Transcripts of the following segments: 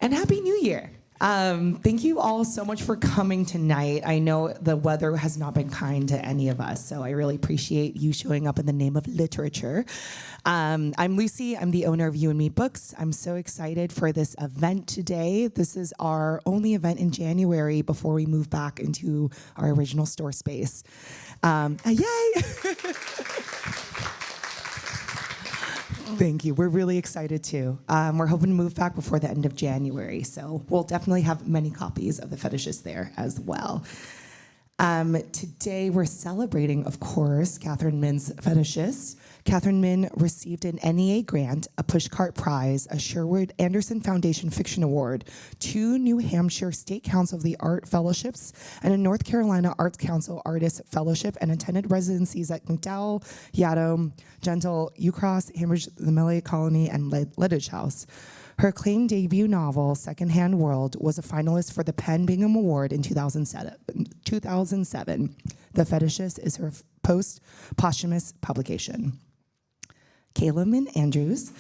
And Happy New Year. Thank you all so much for coming tonight. I know the weather has not been kind to any of us, so I really appreciate you showing up in the name of literature. I'm Lucy. I'm the owner of Yu&Me Books. I'm so excited for this event today. This is our only event in January before we move back into our original store space. Yay! Thank you. We're really excited too. We're hoping to move back before the end of January, so we'll definitely have many copies of The Fetishist there as well. Today we're celebrating, of course, Katherine Min's Fetishist. Katherine Min received an NEA grant, a Pushcart Prize, a Sherwood Anderson Foundation Fiction Award, 2 New Hampshire State Council of the Art Fellowships, and a North Carolina Arts Council Artist Fellowship, and attended residencies at McDowell, Yaddo, Gentle, UCross, Cambridge, the Millay Colony, and Ledwidge House. Her acclaimed debut novel, Secondhand World, was a finalist for the PEN Bingham Award in 2007. The Fetishist is her posthumous publication. Kayla Min Andrews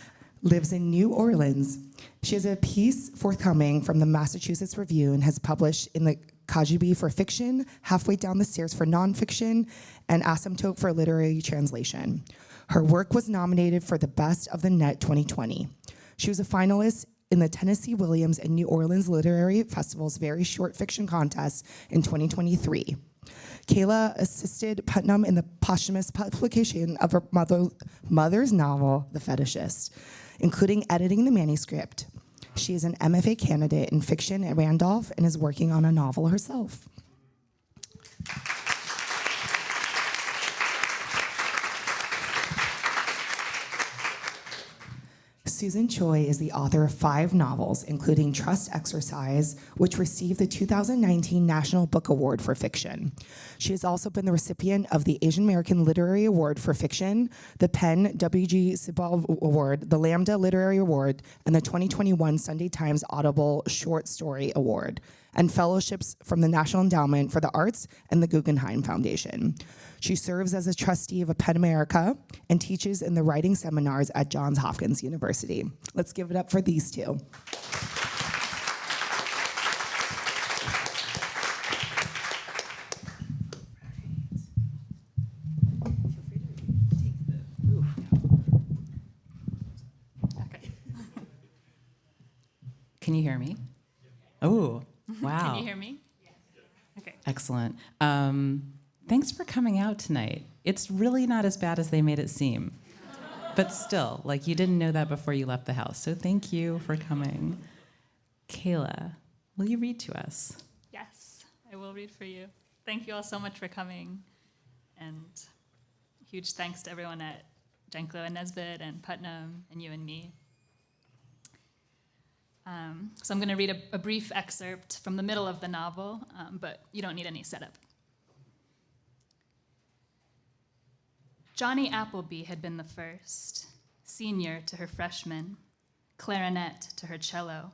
lives in New Orleans. She has a piece forthcoming from the Massachusetts Review and has published in the Kajubi for fiction, Halfway Down the Stairs for nonfiction, and Asymptote for literary translation. Her work was nominated for the Best of the Net 2020. She was a finalist in the Tennessee Williams and New Orleans Literary Festival's Very Short Fiction Contest in 2023. Kayla assisted Putnam in the posthumous publication of her mother's novel, The Fetishist, including editing the manuscript. She is an MFA candidate in fiction at Randolph and is working on a novel herself. Susan Choi is the author of 5 novels, including Trust Exercise, which received the 2019 National Book Award for Fiction. She has also been the recipient of the Asian American Literary Award for Fiction, the PEN W.G. Sebald Award, the Lambda Literary Award, and the 2021 Sunday Times Audible Short Story Award, and fellowships from the National Endowment for the Arts and the Guggenheim Foundation. She serves as a trustee of PEN America and teaches in the writing seminars at Johns Hopkins University. Let's give it up for these two. Can you hear me? Oh, wow. Can you hear me? Okay. Excellent. Thanks for coming out tonight. It's really not as bad as they made it seem. But still, like, you didn't know that before you left the house. So thank you for coming. Kayla, will you read to us? Yes, I will read for you. Thank you all so much for coming. And huge thanks to everyone at Janklow and Nesbitt and Putnam and Yu&Me. So I'm going to read a brief excerpt from the middle of the novel, but you don't need any setup. Johnny Appleby had been the first, senior to her freshman, clarinet to her cello.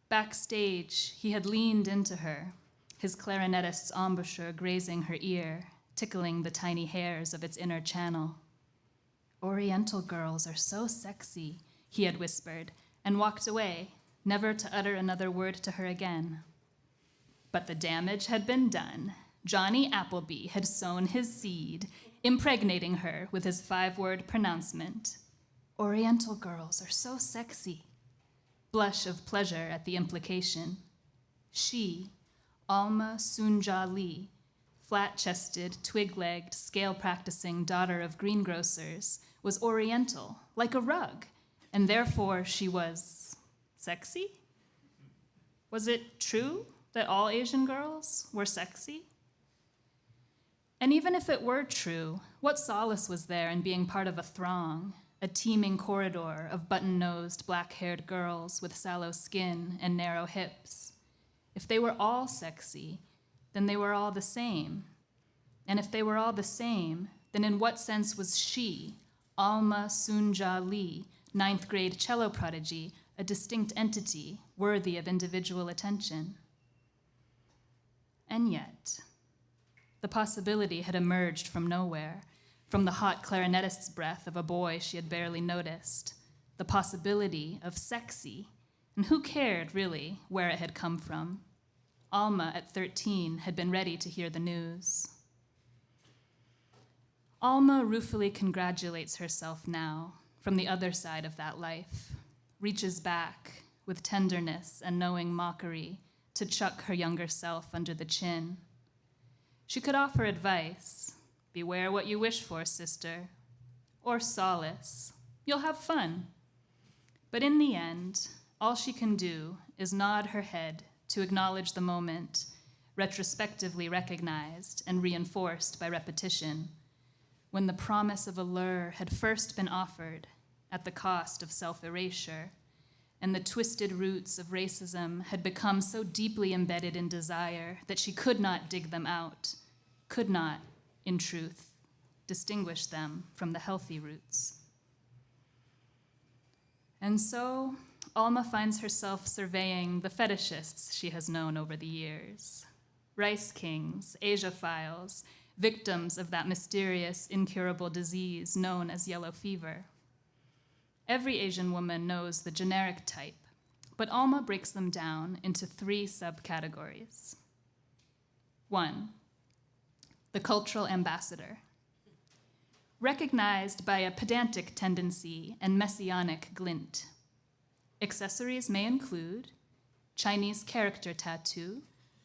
Backstage, he had leaned into her, his clarinetist's embouchure grazing her ear, tickling the tiny hairs of its inner channel. Oriental girls are so sexy, he had whispered, and walked away, never to utter another word to her again. But the damage had been done. Johnny Appleby had sown his seed, impregnating her with his 5-word pronouncement. Oriental girls are so sexy. Blush of pleasure at the implication. She, Alma Sunja Lee, flat-chested, twig-legged, scale-practicing daughter of greengrocers, was Oriental, like a rug, and therefore she was sexy? Was it true that all Asian girls were sexy? And even if it were true, what solace was there in being part of a throng, a teeming corridor of button-nosed, black-haired girls with sallow skin and narrow hips? If they were all sexy, then they were all the same. And if they were all the same, then in what sense was she, Alma Sunja Lee, 9th grade cello prodigy, a distinct entity worthy of individual attention? And yet, the possibility had emerged from nowhere, from the hot clarinetist's breath of a boy she had barely noticed, the possibility of sexy, And who cared, really, where it had come from? Alma, at 13, had been ready to hear the news. Alma ruefully congratulates herself now, from the other side of that life, reaches back with tenderness and knowing mockery to chuck her younger self under the chin. She could offer advice. Beware what you wish for, sister. Or solace. You'll have fun. But in the end, all she can do is nod her head to acknowledge the moment, retrospectively recognized and reinforced by repetition, when the promise of a lure had first been offered at the cost of self-erasure, and the twisted roots of racism had become so deeply embedded in desire that she could not dig them out, could not, in truth, distinguish them from the healthy roots. And so, Alma finds herself surveying the fetishists she has known over the years. Rice kings, Asiaphiles, victims of that mysterious, incurable disease known as yellow fever. Every Asian woman knows the generic type, but Alma breaks them down into 3 subcategories. 1, the cultural ambassador. Recognized by a pedantic tendency and messianic glint. Accessories may include Chinese character tattoo,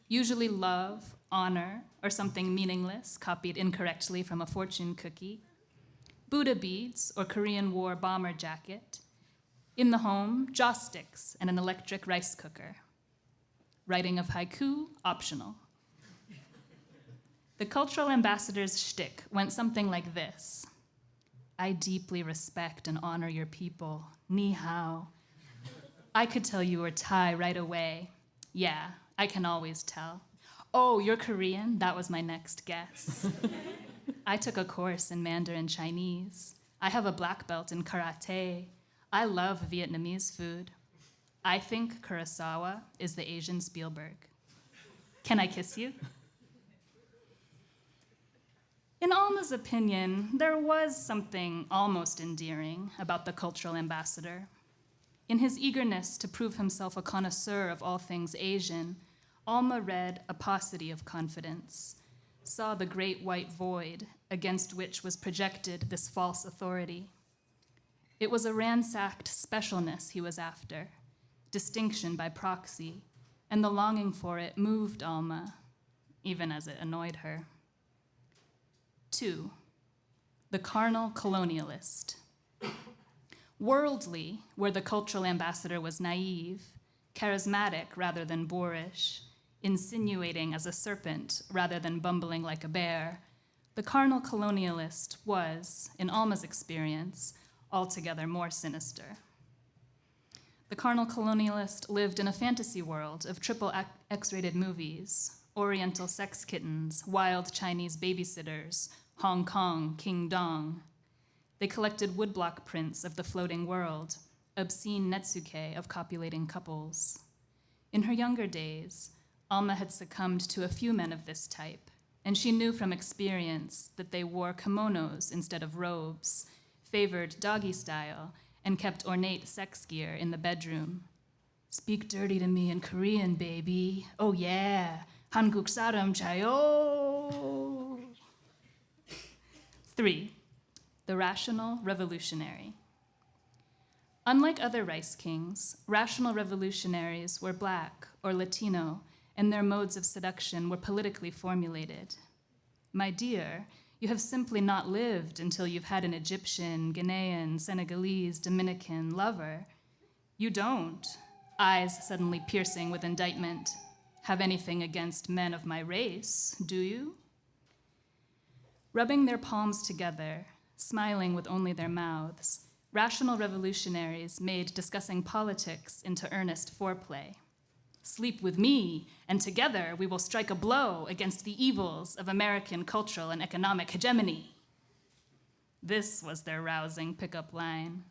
usually love, honor, or something meaningless copied incorrectly from a fortune cookie, Buddha beads or Korean War bomber jacket, in the home, joss sticks and an electric rice cooker. Writing of haiku, optional. The cultural ambassador's shtick went something like this. I deeply respect and honor your people. Ni hao. I could tell you were Thai right away. Yeah, I can always tell. Oh, you're Korean? That was my next guess. I took a course in Mandarin Chinese. I have a black belt in karate. I love Vietnamese food. I think Kurosawa is the Asian Spielberg. Can I kiss you? In Alma's opinion, there was something almost endearing about the cultural ambassador. In his eagerness to prove himself a connoisseur of all things Asian, Alma read a paucity of confidence, saw the great white void against which was projected this false authority. It was a ransacked specialness he was after, distinction by proxy, and the longing for it moved Alma, even as it annoyed her. 2, the carnal colonialist. Worldly, where the cultural ambassador was naive, charismatic rather than boorish, insinuating as a serpent rather than bumbling like a bear, the carnal colonialist was, in Alma's experience, altogether more sinister. The carnal colonialist lived in a fantasy world of triple X-rated movies, Oriental sex kittens, wild Chinese babysitters, Hong Kong, King Dong. They collected woodblock prints of the floating world, obscene netsuke of copulating couples. In her younger days, Alma had succumbed to a few men of this type, and she knew from experience that they wore kimonos instead of robes, favored doggy style, and kept ornate sex gear in the bedroom. Speak dirty to me in Korean, baby. Oh yeah, Hanguk saram chayo. 3, the rational revolutionary. Unlike other rice kings, rational revolutionaries were Black or Latino, and their modes of seduction were politically formulated. My dear, you have simply not lived until you've had an Egyptian, Ghanaian, Senegalese, Dominican lover. You don't, eyes suddenly piercing with indictment, have anything against men of my race, do you? Rubbing their palms together, smiling with only their mouths, rational revolutionaries made discussing politics into earnest foreplay. Sleep with me, and together we will strike a blow against the evils of American cultural and economic hegemony. This was their rousing pickup line.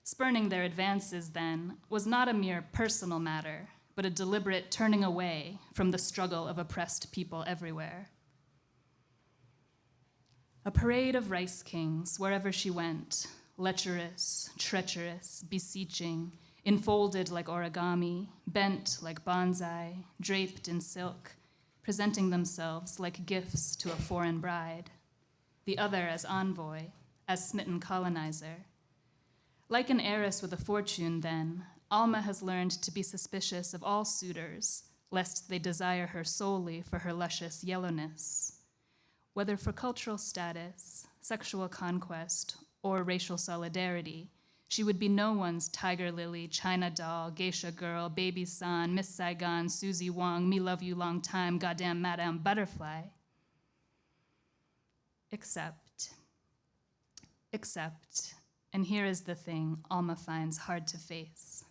Spurning their advances, then, was not a mere personal matter, but a deliberate turning away from the struggle of oppressed people everywhere. A parade of rice kings, wherever she went, lecherous, treacherous, beseeching, enfolded like origami, bent like bonsai, draped in silk, presenting themselves like gifts to a foreign bride. The other as envoy, as smitten colonizer. Like an heiress with a fortune, then, Alma has learned to be suspicious of all suitors, lest they desire her solely for her luscious yellowness. Whether for cultural status, sexual conquest, or racial solidarity, she would be no one's tiger lily, China doll, geisha girl, baby san, Miss Saigon, Susie Wong, me love you long time, goddamn Madame Butterfly. Except, and here is the thing Alma finds hard to face.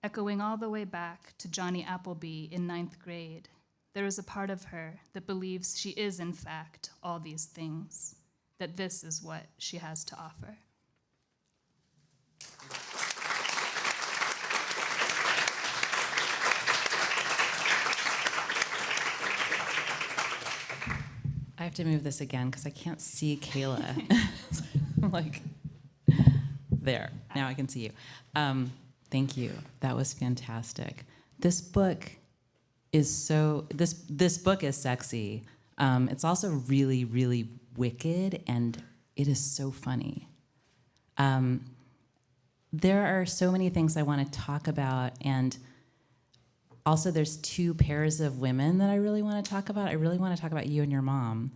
Echoing all the way back to Johnny Appleby in 9th grade, there is a part of her that believes she is, in fact, all these things, that this is what she has to offer. I have to move this again because I can't see Kayla. Like, there. Now I can see you. Thank you. That was fantastic. This book is this book is sexy. It's also really, really wicked, and it is so funny. There are so many things I want to talk about, and also there's two pairs of women that I really want to talk about. I really want to talk about you and your mom,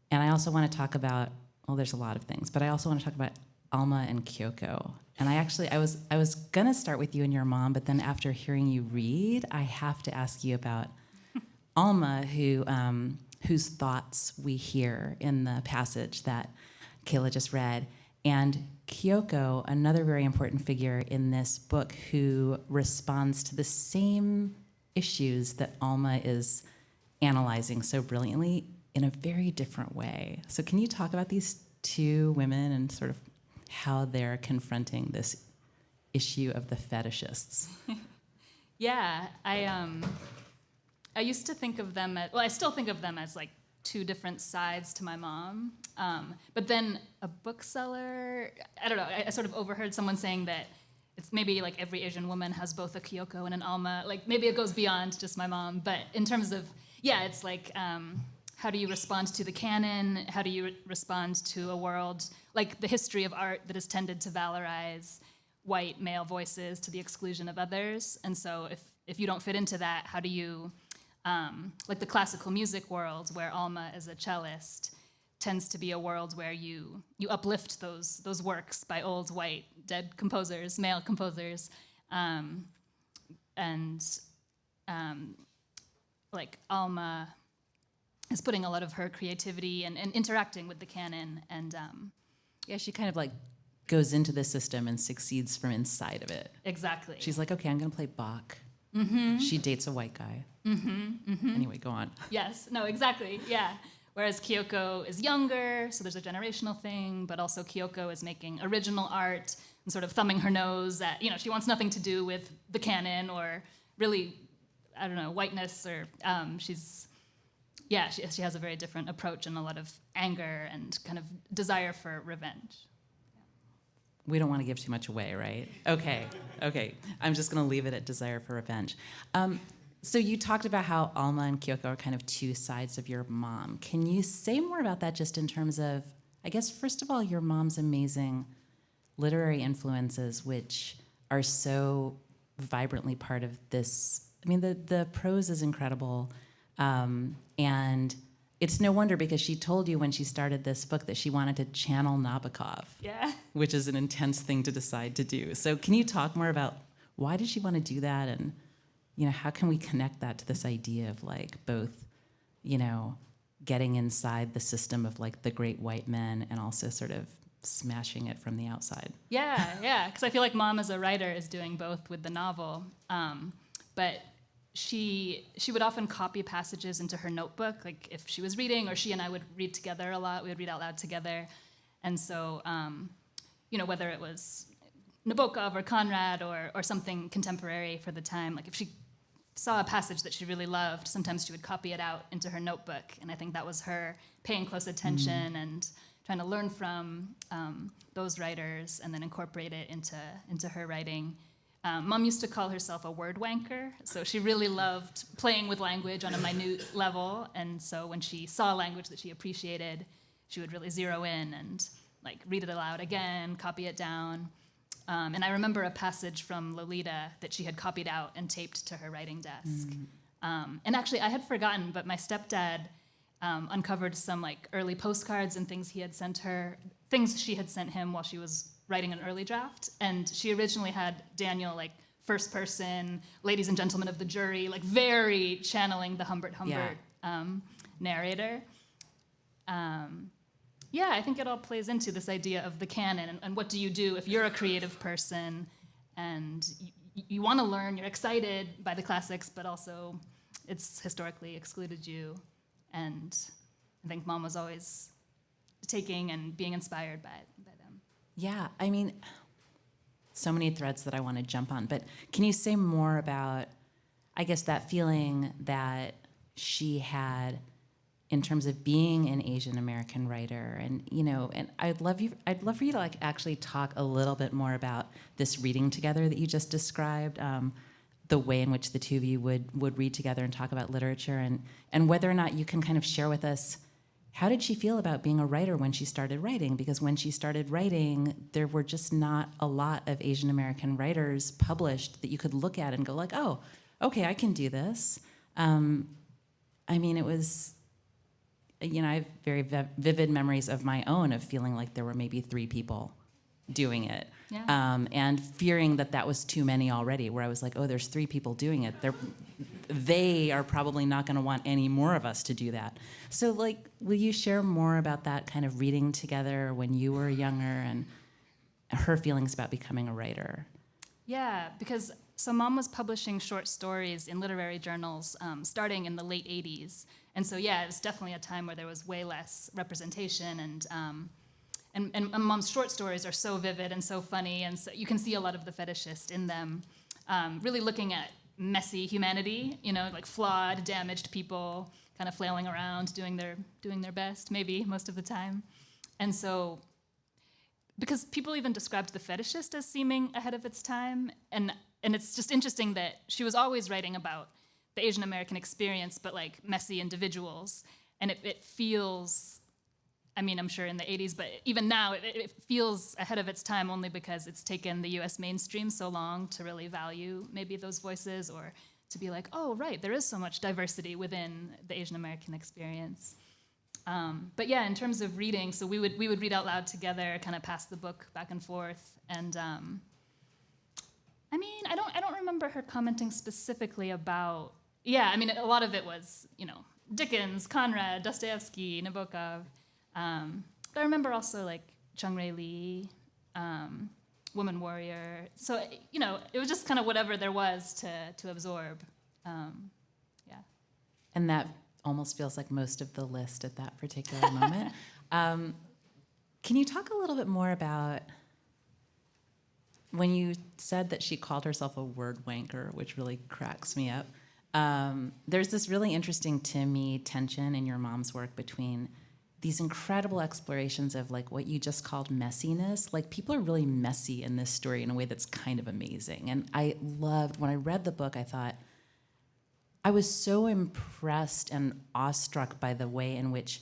and I also want to talk about, well, there's a lot of things, but I also want to talk about Alma and Kyoko. And I was gonna start with you and your mom, but then after hearing you read, I have to ask you about Alma, whose thoughts we hear in the passage that Kayla just read, and Kyoko, another very important figure in this book, who responds to the same issues that Alma is analyzing so brilliantly in a very different way. So can you talk about these two women and sort of how they're confronting this issue of the fetishists? Yeah, I used to think of them as, well, I still think of them as like two different sides to my mom. But then a bookseller, I don't know, I sort of overheard someone saying that it's maybe like every Asian woman has both a Kyoko and an Alma. Like maybe it goes beyond just my mom. But in terms of, yeah, it's like, how do you respond to the canon? How do you respond to a world, like the history of art that has tended to valorize white male voices to the exclusion of others? And so if you don't fit into that, how do you, like the classical music world where Alma is a cellist tends to be a world where you uplift those works by old white dead composers, male composers, like Alma is putting a lot of her creativity and interacting with the canon, and Yeah, she kind of like goes into the system and succeeds from inside of it. exactly. She's like, okay, I'm gonna play Bach. She dates a white guy. Anyway, go on. Yes, no, exactly, yeah. Whereas Kyoko is younger, so there's a generational thing, but also Kyoko is making original art and sort of thumbing her nose at, she wants nothing to do with the canon or really, I don't know, whiteness, or she has a very different approach and a lot of anger and kind of desire for revenge. We don't want to give too much away, right? Okay. I'm just going to leave it at desire for revenge. So you talked about how Alma and Kyoko are kind of two sides of your mom. Can you say more about that just in terms of, I guess, first of all, your mom's amazing literary influences, which are so vibrantly part of this. I mean, the prose is incredible. And it's no wonder, because she told you when she started this book that she wanted to channel Nabokov, Yeah. which is an intense thing to decide to do. So can you talk more about why did she want to do that, and how can we connect that to this idea of like both, getting inside the system of like the great white men and also sort of smashing it from the outside? Yeah, because I feel like Mom as a writer is doing both with the novel, but she would often copy passages into her notebook, like if she was reading, or she and I would read together a lot. We would read out loud together, and so whether it was Nabokov or Conrad or something contemporary for the time, like if she saw a passage that she really loved, sometimes she would copy it out into her notebook, and I think that was her paying close attention and trying to learn from those writers and then incorporate it into her writing. Mom used to call herself a word wanker, so she really loved playing with language on a minute level, and so when she saw language that she appreciated, she would really zero in and like read it aloud again, copy it down. And I remember a passage from Lolita that she had copied out and taped to her writing desk. And actually, I had forgotten, but my stepdad uncovered some like early postcards and things he had sent her, things she had sent him while she was writing an early draft. And she originally had Daniel like first person, ladies and gentlemen of the jury, like very channeling the Humbert narrator. Yeah, I think it all plays into this idea of the canon and what do you do if you're a creative person and you want to learn, you're excited by the classics, but also it's historically excluded you. And I think Mom was always taking and being inspired by them. Yeah, I mean, so many threads that I want to jump on, but can you say more about, I guess, that feeling that she had in terms of being an Asian American writer, and and I'd love for you to like actually talk a little bit more about this reading together that you just described, the way in which the two of you would read together and talk about literature, and whether or not you can kind of share with us how did she feel about being a writer when she started writing? Because when she started writing, there were just not a lot of Asian American writers published that you could look at and go like, oh, okay, I can do this. I mean, it was. I have very vivid memories of my own of feeling like there were maybe 3 people doing it, and fearing that was too many already, where I was like, oh, there's 3 people doing it. They are probably not going to want any more of us to do that. So, like, will you share more about that kind of reading together when you were younger and her feelings about becoming a writer? Yeah, because so Mom was publishing short stories in literary journals starting in the late 80s. And so, yeah, it was definitely a time where there was way less representation, and Mom's short stories are so vivid and so funny, and so you can see a lot of the fetishist in them, really looking at messy humanity, like flawed, damaged people, kind of flailing around, doing their best, maybe most of the time. And so, because people even described the fetishist as seeming ahead of its time, and it's just interesting that she was always writing about the Asian American experience, but like messy individuals. And it feels, I mean, I'm sure in the 80s, but even now, it feels ahead of its time only because it's taken the US mainstream so long to really value maybe those voices, or to be like, oh, right, there is so much diversity within the Asian American experience. But yeah, in terms of reading, so we would read out loud together, kind of pass the book back and forth, and I mean, I don't remember her commenting specifically about. Yeah, I mean, a lot of it was, Dickens, Conrad, Dostoevsky, Nabokov. But I remember also, like, Chung Rae Lee, Woman Warrior. So, it was just kind of whatever there was to absorb. Yeah. And that almost feels like most of the list at that particular moment. Can you talk a little bit more about when you said that she called herself a word wanker, which really cracks me up? There's this really interesting, to me, tension in your mom's work between these incredible explorations of like what you just called messiness. Like, people are really messy in this story in a way that's kind of amazing. And I loved, when I read the book, I thought, I was so impressed and awestruck by the way in which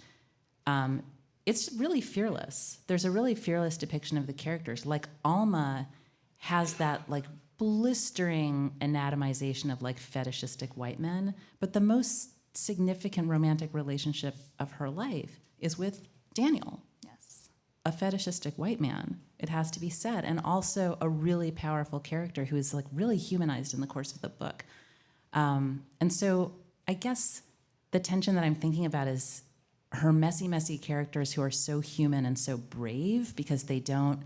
it's really fearless. There's a really fearless depiction of the characters. Like, Alma has that like blistering anatomization of like fetishistic white men, but the most significant romantic relationship of her life is with Daniel. Yes. A fetishistic white man, it has to be said, and also a really powerful character who is like really humanized in the course of the book. And so I guess the tension that I'm thinking about is her messy characters who are so human and so brave because they don't,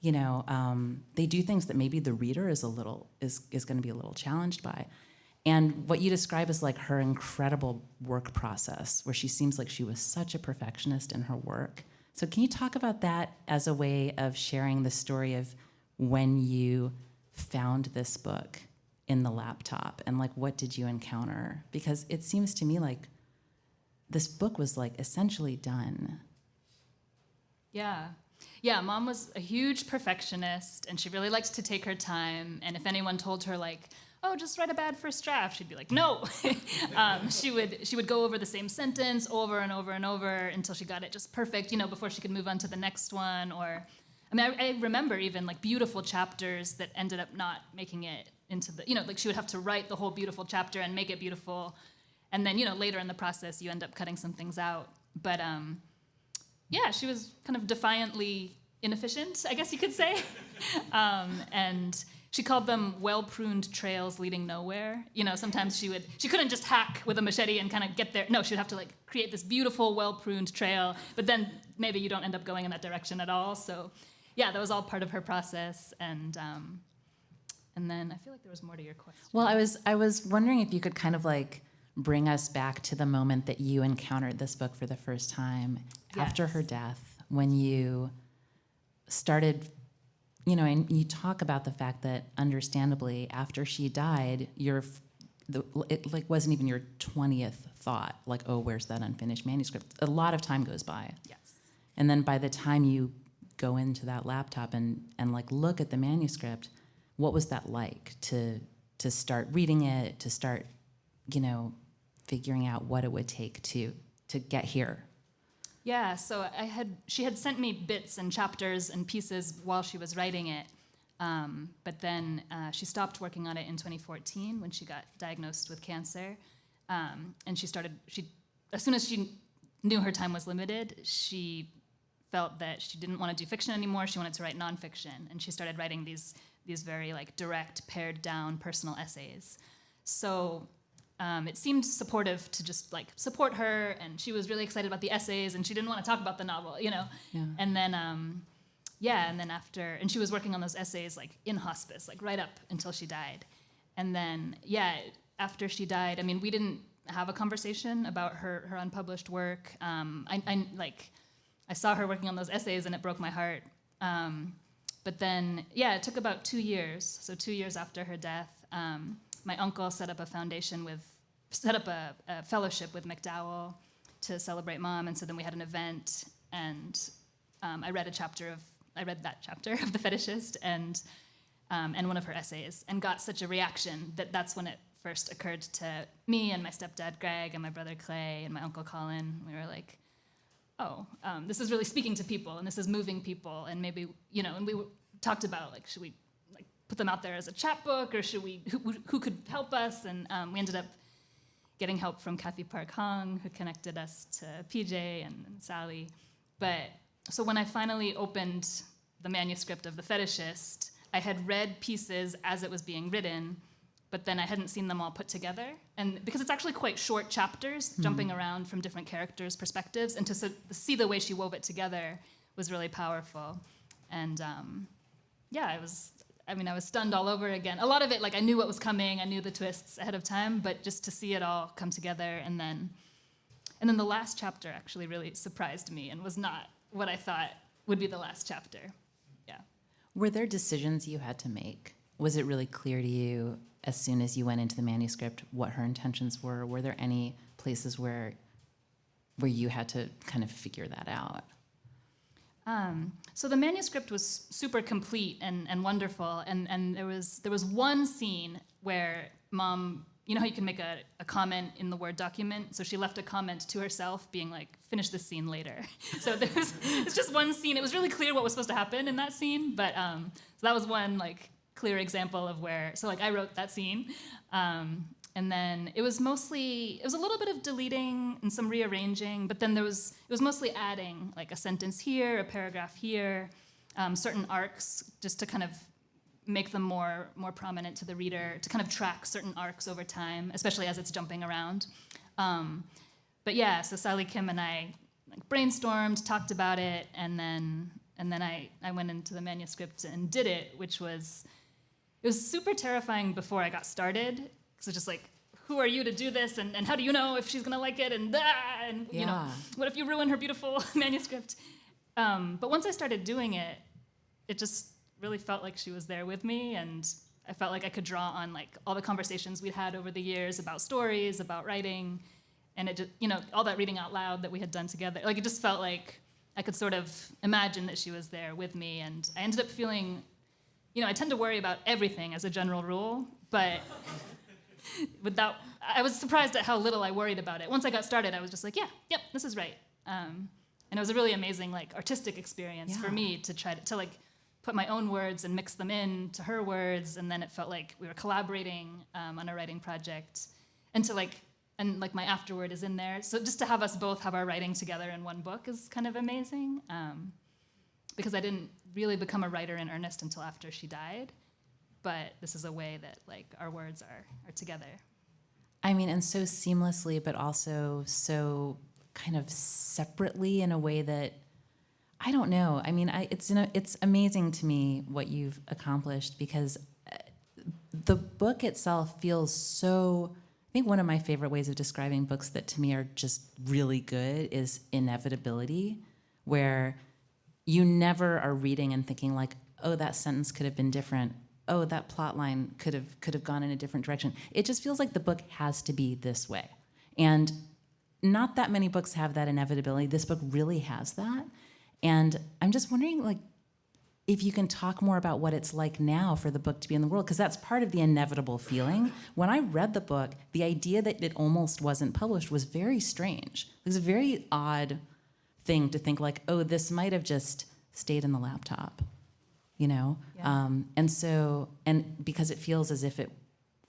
they do things that maybe the reader is going to be a little challenged by. And what you describe is like her incredible work process, where she seems like she was such a perfectionist in her work. So can you talk about that as a way of sharing the story of when you found this book in the laptop, and like what did you encounter? Because it seems to me like this book was like essentially done. Yeah. Yeah, Mom was a huge perfectionist, and she really liked to take her time. And if anyone told her, like, oh, just write a bad first draft, she'd be like, no. She would go over the same sentence over and over and over until she got it just perfect, before she could move on to the next one. Or, I remember even like beautiful chapters that ended up not making it into the, like she would have to write the whole beautiful chapter and make it beautiful. And then, later in the process, you end up cutting some things out. But yeah, she was kind of defiantly inefficient, I guess you could say. And she called them well-pruned trails leading nowhere. Sometimes she couldn't just hack with a machete and kind of get there. No, she'd have to like create this beautiful, well-pruned trail, but then maybe you don't end up going in that direction at all. So yeah, that was all part of her process. And then I feel like there was more to your question. Well, I was wondering if you could kind of like bring us back to the moment that you encountered this book for the first time after her death, when you started, and you talk about the fact that understandably after she died, it like wasn't even your 20th thought, like, oh, where's that unfinished manuscript? A lot of time goes by. Yes. And then by the time you go into that laptop and like look at the manuscript, what was that like to start reading it, to start, figuring out what it would take to get here? Yeah, so she had sent me bits and chapters and pieces while she was writing it, but then she stopped working on it in 2014 when she got diagnosed with cancer, and as soon as she knew her time was limited, she felt that she didn't want to do fiction anymore. She wanted to write nonfiction, and she started writing these very like direct, pared down personal essays. So it seemed supportive to just like support her, and she was really excited about the essays, and she didn't want to talk about the novel, Yeah. And then and she was working on those essays like in hospice, like right up until she died. And then after she died, we didn't have a conversation about her unpublished work. I saw her working on those essays, and it broke my heart. But then it took about 2 years. So 2 years after her death, my uncle set up a fellowship with McDowell to celebrate Mom, and so then we had an event, and I read that chapter of The Fetishist and one of her essays, and got such a reaction that's when it first occurred to me and my stepdad Greg and my brother Clay and my uncle Colin. We were like, oh, this is really speaking to people, and this is moving people, and maybe and we talked about like, should we put them out there as a chapbook, or should we? Who could help us? And we ended up getting help from Kathy Park Hong, who connected us to PJ and Sally. But so when I finally opened the manuscript of The Fetishist, I had read pieces as it was being written, but then I hadn't seen them all put together. And because it's actually quite short chapters, jumping around from different characters' perspectives, and to see the way she wove it together was really powerful. And I was stunned all over again. A lot of it, like I knew what was coming, I knew the twists ahead of time, but just to see it all come together, and then the last chapter actually really surprised me and was not what I thought would be the last chapter. Yeah. Were there decisions you had to make? Was it really clear to you as soon as you went into the manuscript what her intentions were? Were there any places where you had to kind of figure that out? So the manuscript was super complete and wonderful, and there was one scene where Mom, how you can make a comment in the Word document? So she left a comment to herself being like, finish this scene later. So it's just one scene. It was really clear what was supposed to happen in that scene, but so that was one like clear example of where, so like I wrote that scene, and then it was a little bit of deleting and some rearranging, but then it was mostly adding like a sentence here, a paragraph here, certain arcs, just to kind of make them more prominent to the reader, to kind of track certain arcs over time, especially as it's jumping around. But yeah, so Sally Kim and I like brainstormed, talked about it, and then I went into the manuscript and did it, which was super terrifying before I got started. So just like, who are you to do this? And how do you know if she's gonna like it? And what if you ruin her beautiful manuscript? But once I started doing it, it just really felt like she was there with me, and I felt like I could draw on like all the conversations we'd had over the years about stories, about writing, and it just, all that reading out loud that we had done together. Like it just felt like I could sort of imagine that she was there with me, and I ended up feeling, I tend to worry about everything as a general rule, but I was surprised at how little I worried about it. Once I got started, I was just like, yep, this is right. And it was a really amazing, artistic experience for me to try to put my own words and mix them in to her words, and then it felt like we were collaborating on a writing project, and my afterword is in there. So just to have us both have our writing together in one book is kind of amazing, because I didn't really become a writer in earnest until after she died, but this is a way that our words are together. I mean, and so seamlessly, but also so kind of separately in a way that, I don't know. I mean, it's amazing to me what you've accomplished, because the book itself feels so. I think one of my favorite ways of describing books that to me are just really good is inevitability, where you never are reading and thinking oh, that sentence could have been different. Oh, that plot line could have gone in a different direction. It just feels like the book has to be this way, and not that many books have that inevitability. This book really has that. And I'm just wondering, if you can talk more about what it's like now for the book to be in the world, because that's part of the inevitable feeling. When I read the book, the idea that it almost wasn't published was very strange. It was a very odd thing to think oh, this might have just stayed in the laptop, Yeah. And because it feels as if it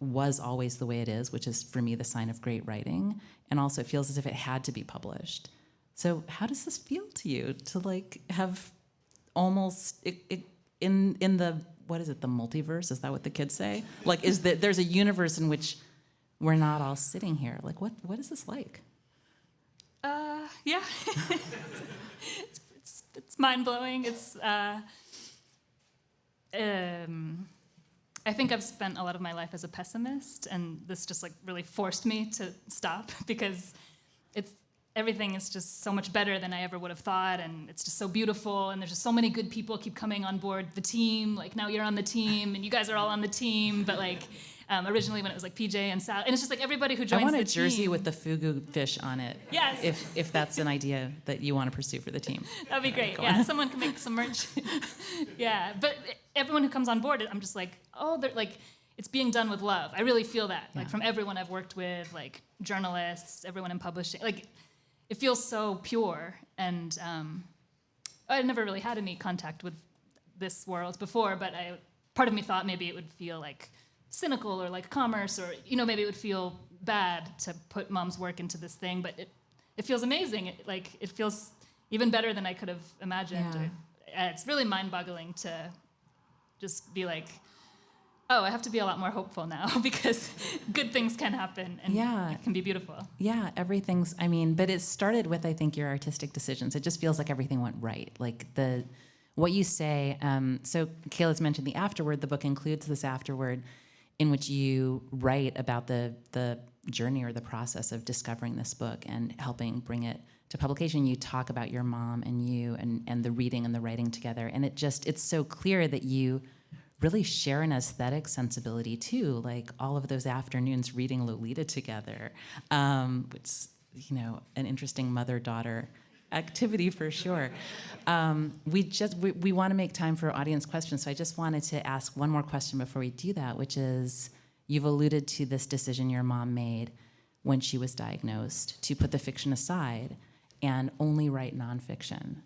was always the way it is, which is for me the sign of great writing, and also it feels as if it had to be published. So how does this feel to you to have almost in the, what is it, the multiverse? Is that what the kids say? Is that there's a universe in which we're not all sitting here? What is this like? Yeah. it's mind-blowing. I think I've spent a lot of my life as a pessimist, and this just really forced me to stop, because everything is just so much better than I ever would have thought, and it's just so beautiful, and there's just so many good people keep coming on board the team. Now you're on the team, and you guys are all on the team, but originally when it was PJ and Sal, and it's just everybody who joins the team. I want a jersey with the fugu fish on it. Yes. If that's an idea that you want to pursue for the team. That'd be great. Yeah, someone can make some merch. Yeah, but everyone who comes on board, I'm just oh, they're it's being done with love. I really feel that, from everyone I've worked with, journalists, everyone in publishing, it feels so pure, and I never really had any contact with this world before, but part of me thought maybe it would feel cynical or commerce, or maybe it would feel bad to put Mom's work into this thing, but it feels amazing. It feels even better than I could have imagined. Yeah. It's really mind-boggling to just be oh, I have to be a lot more hopeful now, because good things can happen, and it can be beautiful. Yeah, but it started with, I think, your artistic decisions. It just feels like everything went right. What you say, so Kayla's mentioned the afterword. The book includes this afterword in which you write about the journey or the process of discovering this book and helping bring it to publication. You talk about your mom and you and the reading and the writing together. And it's so clear that you really share an aesthetic sensibility too, all of those afternoons reading Lolita together, which, an interesting mother-daughter activity for sure. We want to make time for audience questions, so I just wanted to ask one more question before we do that, which is, you've alluded to this decision your mom made when she was diagnosed to put the fiction aside and only write nonfiction.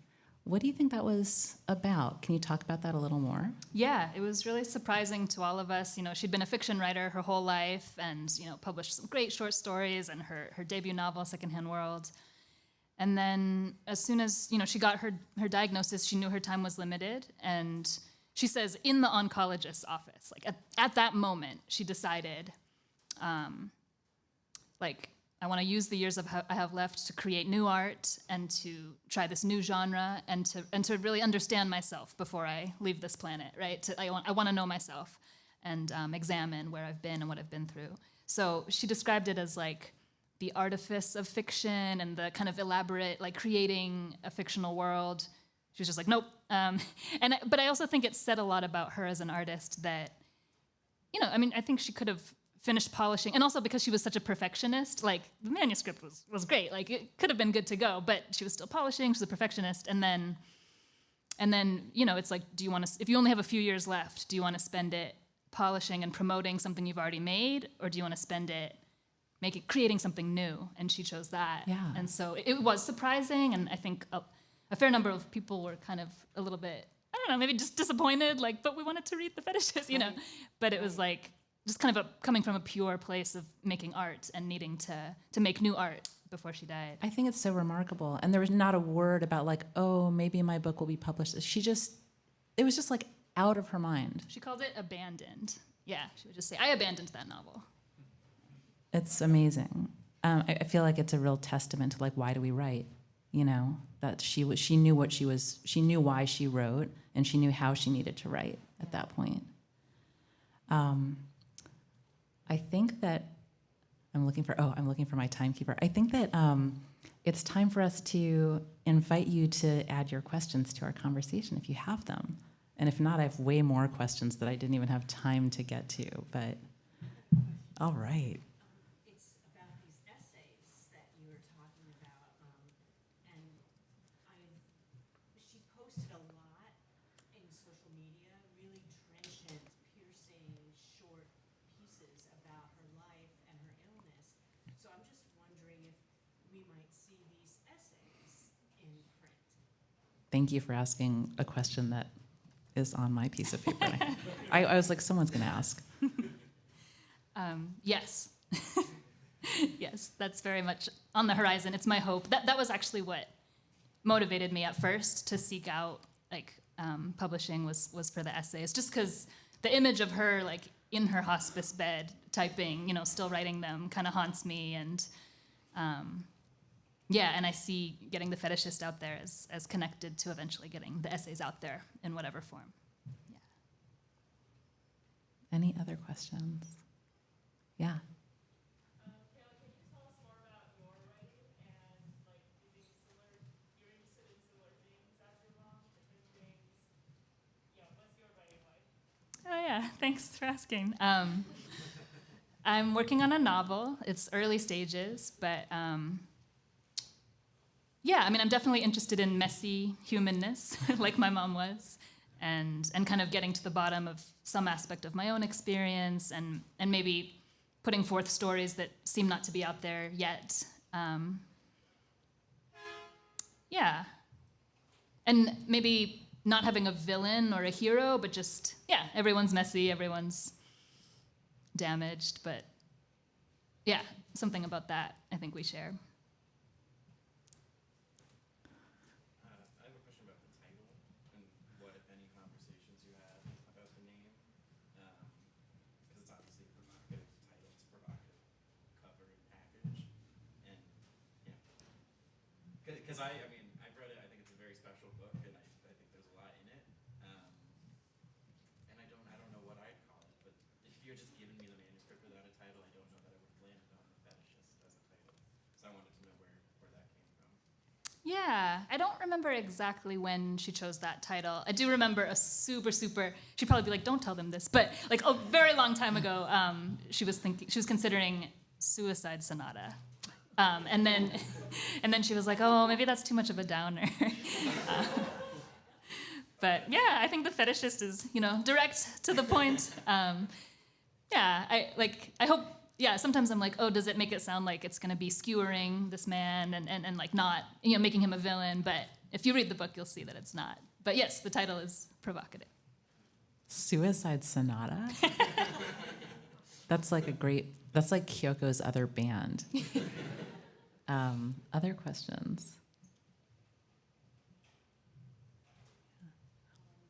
What do you think that was about? Can you talk about that a little more? Yeah, it was really surprising to all of us. She'd been a fiction writer her whole life, and published some great short stories and her debut novel, Secondhand World. And then as soon as she got her diagnosis, she knew her time was limited, and she says in the oncologist's office, at that moment, she decided, I want to use the years I have left to create new art and to try this new genre and to really understand myself before I leave this planet, right? I want to know myself and examine where I've been and what I've been through. So she described it as the artifice of fiction and the kind of elaborate, creating a fictional world. She was just nope. But I also think it said a lot about her as an artist that, I think she could have finished polishing, and also because she was such a perfectionist, like the manuscript was great, like it could have been good to go, but she was still polishing, she's a perfectionist, and then it's like, do you want to, if you only have a few years left, do you want to spend it polishing and promoting something you've already made, or do you want to spend it creating something new? And she chose that. Yeah. And so it was surprising, and I think a fair number of people were kind of a little bit, I don't know, maybe just disappointed, like, but we wanted to read The Fetishist, you know. But it was like, just kind of coming from a pure place of making art and needing to make new art before she died. I think it's so remarkable. And there was not a word about like, oh, maybe my book will be published. It was just like out of her mind. She called it abandoned. Yeah, she would just say, I abandoned that novel. It's amazing. I feel like it's a real testament to like, why do we write? You know, that she knew she knew why she wrote, and she knew how she needed to write at that point. I think that I'm looking for my timekeeper. I think that it's time for us to invite you to add your questions to our conversation if you have them. And if not, I have way more questions that I didn't even have time to get to, but all right. It's about these essays that you were talking about, and she posted a lot in social media, really trenchant, piercing, short pieces about her life and her illness. So I'm just wondering if we might see these essays in print. Thank you for asking a question that is on my piece of paper. I was like, someone's going to ask. Yes. Yes, that's very much on the horizon. It's my hope. That was actually what motivated me at first to seek out publishing was for the essays, just because the image of her like in her hospice bed typing, still writing them kind of haunts me, and and I see getting The Fetishist out there as connected to eventually getting the essays out there in whatever form. Yeah. Any other questions? Yeah. Kayla, can you tell us more about your writing and like you're interested in similar things as your mom, different things? Yeah, what's your writing like? Oh yeah, thanks for asking. I'm working on a novel. It's early stages, but I'm definitely interested in messy humanness, like my mom was, and kind of getting to the bottom of some aspect of my own experience, and maybe putting forth stories that seem not to be out there yet. And maybe not having a villain or a hero, but just, everyone's messy, everyone's damaged, but something about that I think we share. I have a question about the title and what, if any, conversations you had about the name. Because it's obviously a provocative title, it's a provocative cover and package. And, because I've read it, I think it's a very special book, and I think there's a lot in it. And I don't know what I'd call it, but if you're just giving me the manuscript without a title, I don't know that I would have landed on The Fetishist as a title. So I wanted to know where that came from. Yeah, I don't remember exactly when she chose that title. I do remember a super, she'd probably be like, don't tell them this, but like a very long time ago, she was considering Suicide Sonata. And then she was like, oh, maybe that's too much of a downer. But yeah, I think The Fetishist is, direct to the point. I hope, sometimes I'm like, oh, does it make it sound like it's going to be skewering this man and like not, making him a villain? But if you read the book, you'll see that it's not. But yes, the title is provocative. Suicide Sonata? That's like Kyoko's other band. Other questions?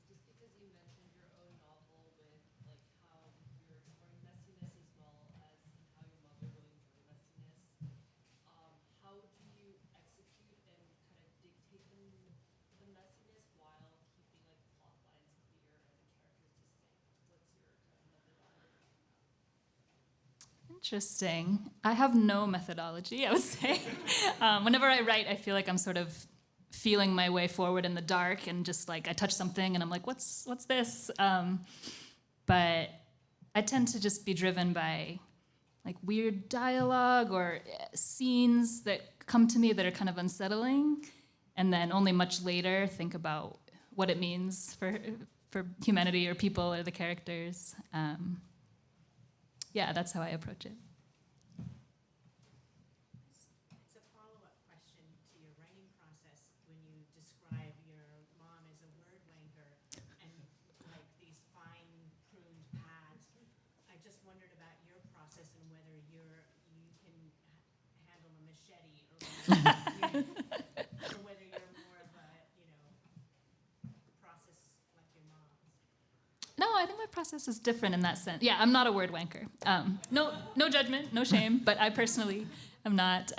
Just because you mentioned your own novel with like how you're exploring messiness as well as how your mother really enjoyed messiness, how do you execute and kind of dictate the messiness while keeping like plot lines clear and the characters distinct? What's your kind of methodology? Interesting. I have no methodology, I would say. Whenever I write, I feel like I'm sort of feeling my way forward in the dark, and just like I touch something and I'm like, what's this? But I tend to just be driven by like weird dialogue or scenes that come to me that are kind of unsettling, and then only much later think about what it means for humanity or people or the characters. Yeah, that's how I approach it. It's a follow-up question to your writing process when you describe your mom as a word wanker and like these fine-pruned paths. I just wondered about your process and whether you can handle a machete or whether you're more of a, process like your mom's. No, I think my process is different in that sense. Yeah, I'm not a word wanker. No judgment, no shame, but I personally am not.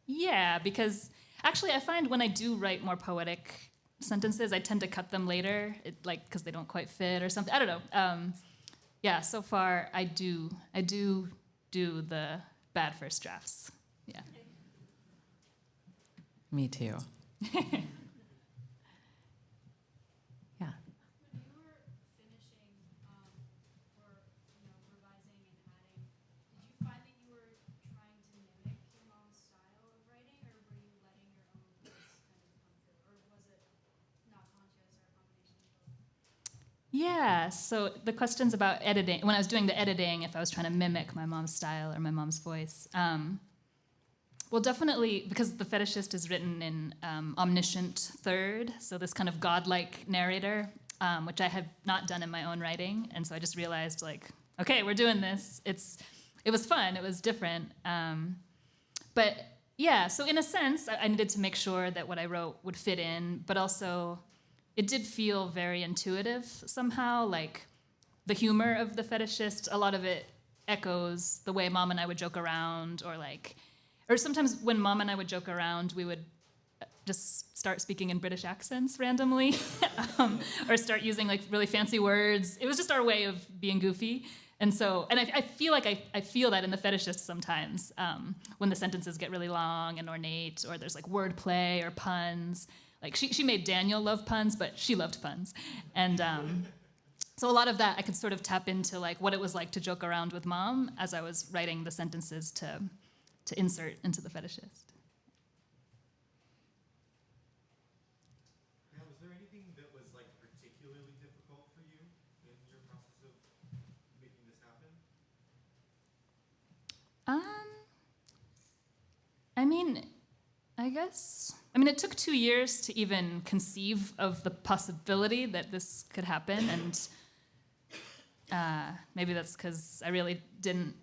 Yeah, because actually I find when I do write more poetic sentences, I tend to cut them later, because they don't quite fit or something. I don't know. Yeah, so far I do the bad first drafts. Yeah. Me too. Yeah. When you were finishing, or revising and adding, did you find that you were trying to mimic your mom's style of writing, or were you letting your own voice kind of come through, or was it not conscious or a combination of both? Yeah, so the questions about editing, when I was doing the editing, if I was trying to mimic my mom's style or my mom's voice. Well, definitely, because The Fetishist is written in omniscient third, so this kind of godlike narrator, which I have not done in my own writing, and so I just realized, okay, we're doing this. It was fun, it was different. But yeah, so in a sense, I needed to make sure that what I wrote would fit in, but also it did feel very intuitive somehow, like the humor of The Fetishist, a lot of it echoes the way Mom and I would joke around, or sometimes when Mom and I would joke around, we would just start speaking in British accents randomly, or start using really fancy words. It was just our way of being goofy. And so, I feel like I feel that in The Fetishist sometimes, when the sentences get really long and ornate, or there's wordplay or puns. She made Daniel love puns, but she loved puns. And so a lot of that I could sort of tap into what it was like to joke around with Mom as I was writing the sentences to insert into The Fetishist. Now, was there anything that was particularly difficult for you in your process of making this happen? It took 2 years to even conceive of the possibility that this could happen, and maybe that's because I really didn't.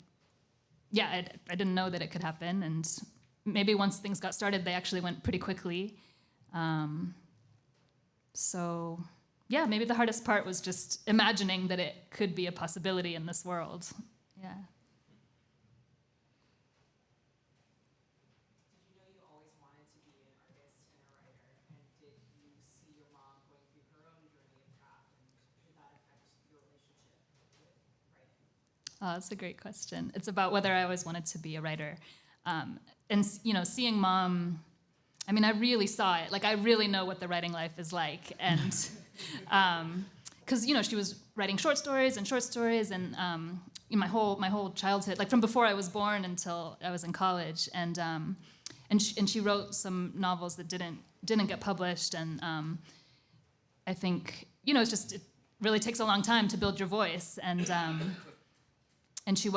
Yeah, I didn't know that it could happen, and maybe once things got started, they actually went pretty quickly. So, yeah, maybe the hardest part was just imagining that it could be a possibility in this world. Yeah. Did you know you always wanted to be an artist and a writer? And did you see your mom going through her own journey of craft? And did that affect your relationship with writing? Oh, that's a great question. It's about whether I always wanted to be a writer. And seeing Mom, I really saw it. I really know what the writing life is like. And because, she was writing short stories, and my whole childhood, from before I was born until I was in college. And she wrote some novels that didn't get published. And I think, it really takes a long time to build your voice. And she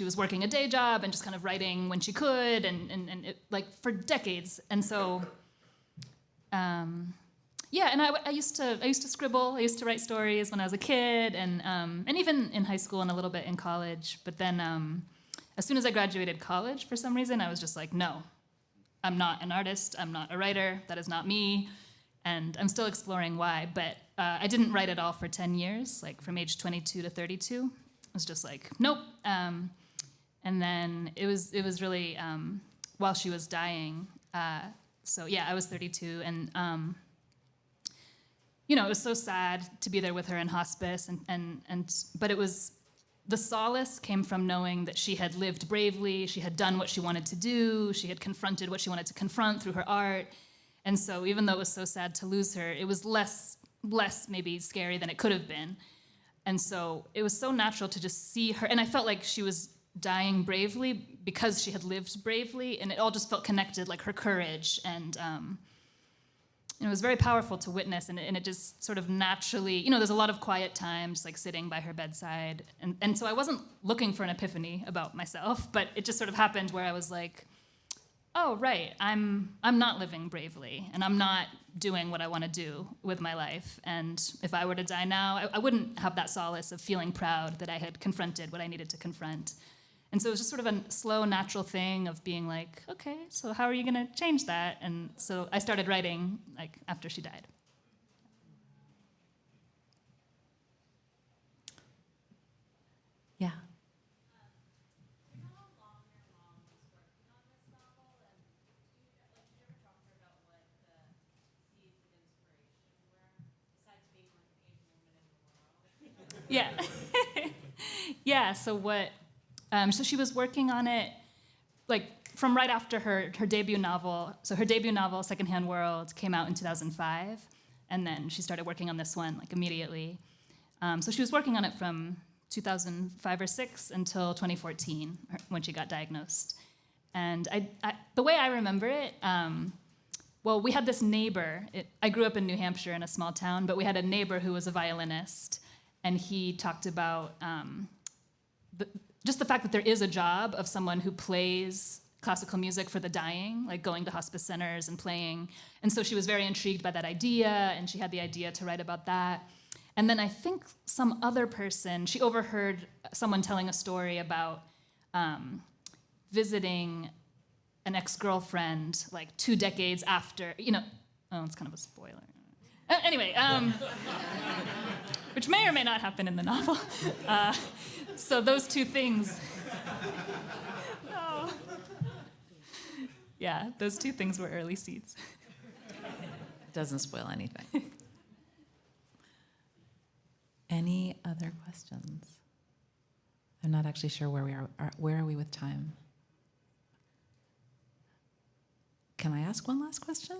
was working a day job and just kind of writing when she could, and it, for decades. And so, yeah. And I used to scribble. I used to write stories when I was a kid, and even in high school and a little bit in college. But then, as soon as I graduated college, for some reason, I was just no, I'm not an artist. I'm not a writer. That is not me. And I'm still exploring why. But I didn't write at all for 10 years, from age 22 to 32. Was just nope. And then it was really while she was dying. So yeah, I was 32, and it was so sad to be there with her in hospice, but it was, the solace came from knowing that she had lived bravely, she had done what she wanted to do, she had confronted what she wanted to confront through her art, and so even though it was so sad to lose her, it was less maybe scary than it could have been. And so it was so natural to just see her, and I felt like she was dying bravely because she had lived bravely, and it all just felt connected, like her courage, and it was very powerful to witness, and it just sort of naturally, there's a lot of quiet times, like sitting by her bedside, and so I wasn't looking for an epiphany about myself, but it just sort of happened where I was like, oh, right, I'm not living bravely, and I'm not doing what I want to do with my life, and if I were to die now, I wouldn't have that solace of feeling proud that I had confronted what I needed to confront. And so it was just sort of a slow, natural thing of being like, okay, so how are you going to change that? And so I started writing like after she died. Yeah. You know how long your mom was working on this novel, and did you ever talk to her about what the seeds of inspiration were, besides being like an Asian woman in the world? Yeah. Yeah, so she was working on it like from right after her debut novel. So her debut novel, Secondhand World, came out in 2005, and then she started working on this one like immediately. So she was working on it from 2005 or 6 until 2014 when she got diagnosed. And the way I remember it, well, we had this neighbor. I grew up in New Hampshire in a small town, but we had a neighbor who was a violinist, and he talked about just the fact that there is a job of someone who plays classical music for the dying, like going to hospice centers and playing. And so she was very intrigued by that idea, and she had the idea to write about that. And then I think some other person, she overheard someone telling a story about visiting an ex-girlfriend like 2 decades after, oh, it's kind of a spoiler. Anyway, which may or may not happen in the novel. So those two things. Oh. Yeah, those two things were early seeds. Doesn't spoil anything. Any other questions? I'm not actually sure where we are. Where are we with time? Can I ask one last question?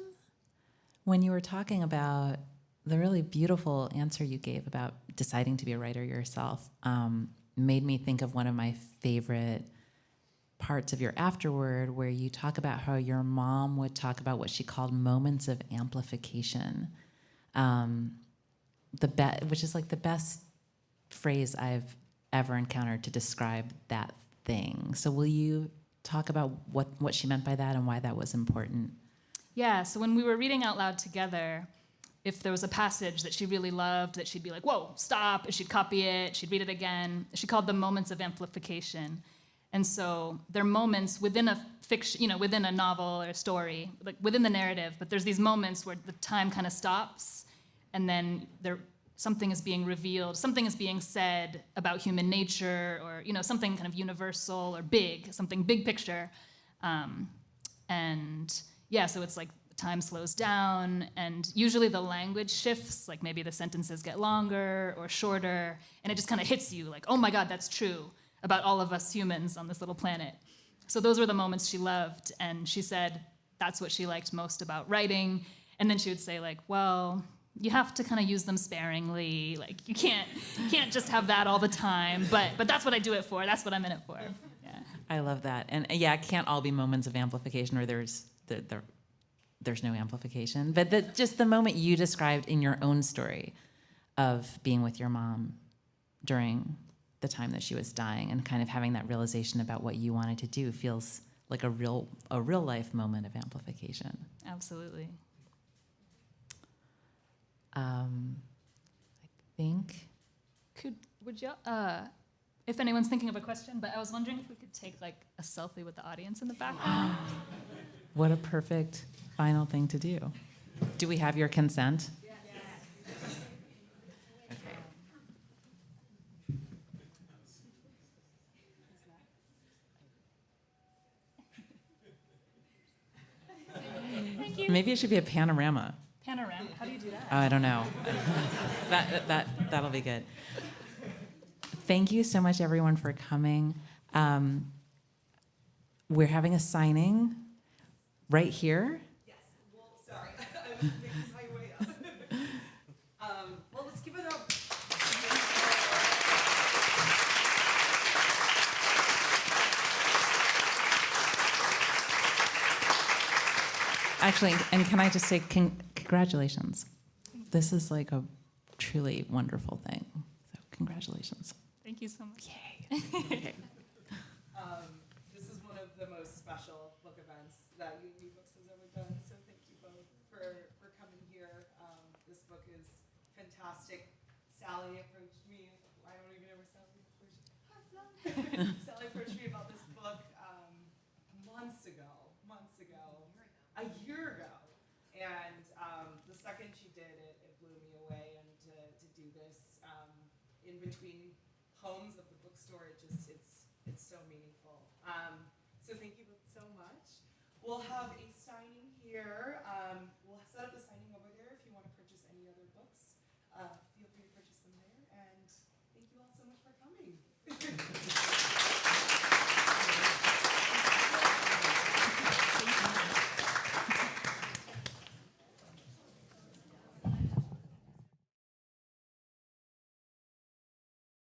When you were talking about the really beautiful answer you gave about deciding to be a writer yourself, made me think of one of my favorite parts of your afterword, where you talk about how your mom would talk about what she called moments of amplification, which is like the best phrase I've ever encountered to describe that thing. So will you talk about what she meant by that and why that was important? Yeah, so when we were reading out loud together, if there was a passage that she really loved, that she'd be like, whoa, stop, and she'd copy it, she'd read it again. She called them moments of amplification. And so they're moments within a fiction, within a novel or a story, like within the narrative, but there's these moments where the time kind of stops, and then something is being revealed, something is being said about human nature, or something kind of universal or big, something big picture. And yeah, so it's like time slows down, and usually the language shifts, like maybe the sentences get longer or shorter, and it just kind of hits you like, oh my God, that's true about all of us humans on this little planet. So those were the moments she loved, and she said that's what she liked most about writing. And then she would say like, well, you have to kind of use them sparingly, like you can't just have that all the time, but that's what I do it for, that's what I'm in it for. Yeah. I love that. And yeah, it can't all be moments of amplification where there's no amplification, but just the moment you described in your own story of being with your mom during the time that she was dying and kind of having that realization about what you wanted to do feels like a real life moment of amplification. Absolutely. I think. Would you, if anyone's thinking of a question, but I was wondering if we could take like a selfie with the audience in the background. What a perfect final thing to do. Do we have your consent? Yes. Okay. Thank you. Maybe it should be a panorama. Panorama, how do you do that? I don't know. That'll be good. Thank you so much, everyone, for coming. We're having a signing right here. Yes. Well, sorry. I was making my way up. Well, let's give it up. Actually, and can I just say congratulations? This is like a truly wonderful thing. So congratulations. Thank you so much. Yay. This is one of the most special book events that Yu&Me Books has ever done, so thank you both for coming here. This book is fantastic. Sally approached me, I don't even know where Sally approached me. Hi, Sally. Sally approached me about this book months ago, a year ago. And the second she did it, it blew me away. And to do this in between homes of the bookstore, it's so meaningful. So thank you both so much. We'll have a signing here. We'll set up the signing over there if you want to purchase any other books.